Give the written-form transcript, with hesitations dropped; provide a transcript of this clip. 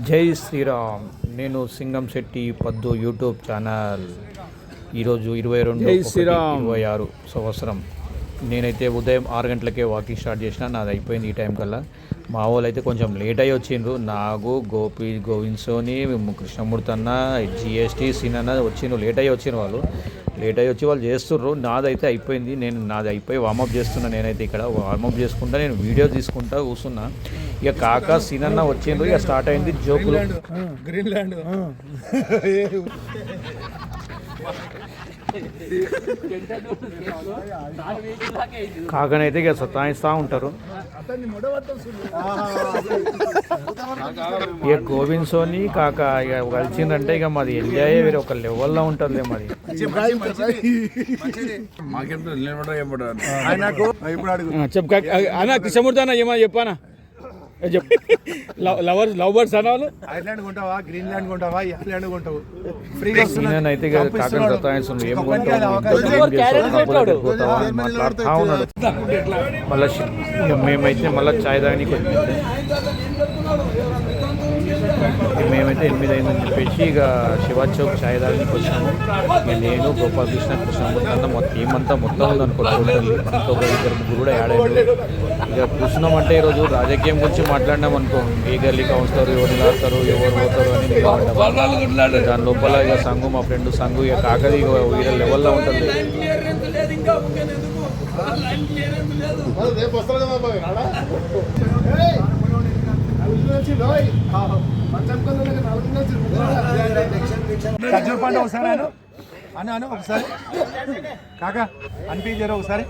జై శ్రీరామ్. నేను సింగం శెట్టి పద్దు యూట్యూబ్ ఛానల్. ఈరోజు 22/1/26 సంవత్సరం. నేనైతే ఉదయం 6 గంటలకే వాకింగ్ స్టార్ట్ చేసిన. నాది అయిపోయింది ఈ టైం కల్లా. మా వాళ్ళు అయితే కొంచెం లేట్ అయ్యి వచ్చిండ్రు. నాగు, గోపి, గోవింద్ సోని, కృష్ణమూర్తి అన్న, జిఎస్టీ సీన్ అన్న వచ్చిండ్రు. లేట్ అయ్యి వచ్చిన వాళ్ళు వాళ్ళు చేస్తుర్రు. నాదైతే అయిపోయింది. నాది అయిపోయి వార్మప్ చేస్తున్నా. నేనైతే ఇక్కడ వార్మప్ చేసుకుంటా, నేను వీడియో తీసుకుంటా కూర్చున్నా. ఇక కాకా సీన్ అన్న వచ్చిండ్రు. ఇక స్టార్ట్ అయింది జోకులు. గ్రీన్లాండ్ కాకనైతే ఇక సతాయిస్తూ ఉంటారు. ఇక గోవింద్ సోని కాక ఇక కలిసిందంటే ఇక మాది ఎంజాయ్ వేరే ఒక లెవెల్లో ఉంటుంది. మాది చెప్పు అన్న కృష్ణమూర్తి అన్న ఏమన్నా చెప్పానా లవ్ బర్డ్స్ అన్న వాళ్ళు ఐర్లాండ్ కొంటావా, గ్రీన్లాండ్ కొంటావా, ఐర్లాండ్ కొంటావు ఫ్రీగా అయితే కాకని సతాయిస్తుంది. ఏం మాట్లాడుతూ ఉన్నాడు. మళ్ళీ మేమైతే మళ్ళీ చాయ్ తాగనీకి మేమైతే 8 అయిందని చెప్పేసి ఇక శివాజ్ చౌక్ చాయ్ తాగనీకి వచ్చాము. ఇక నేను గోపాలకృష్ణ, కృష్ణమూర్తి అన్న మా టీం అంతా మొత్తం ఉందనుకో. ఇంకొక 2-3 కూడా యాడ్ అయ్యారు. ఇక కూర్చున్నామంటే ఈరోజు రాజకీయం గురించి మాట్లాడినాం అనుకో. ఏ గల్లీకి వస్తారు, ఎవరు నిలాడతారు, ఎవరు పోతారు అని. దాని లోపల ఇక సంఘు, మా ఫ్రెండ్ సంఘు, ఇక కాకది ఇక వీళ్ళ లెవెల్లో ఉంటుంది. ఖర్జూర్ పంట ఒకసారి అను ఒకసారి కాకా అనిపించారు ఒకసారి.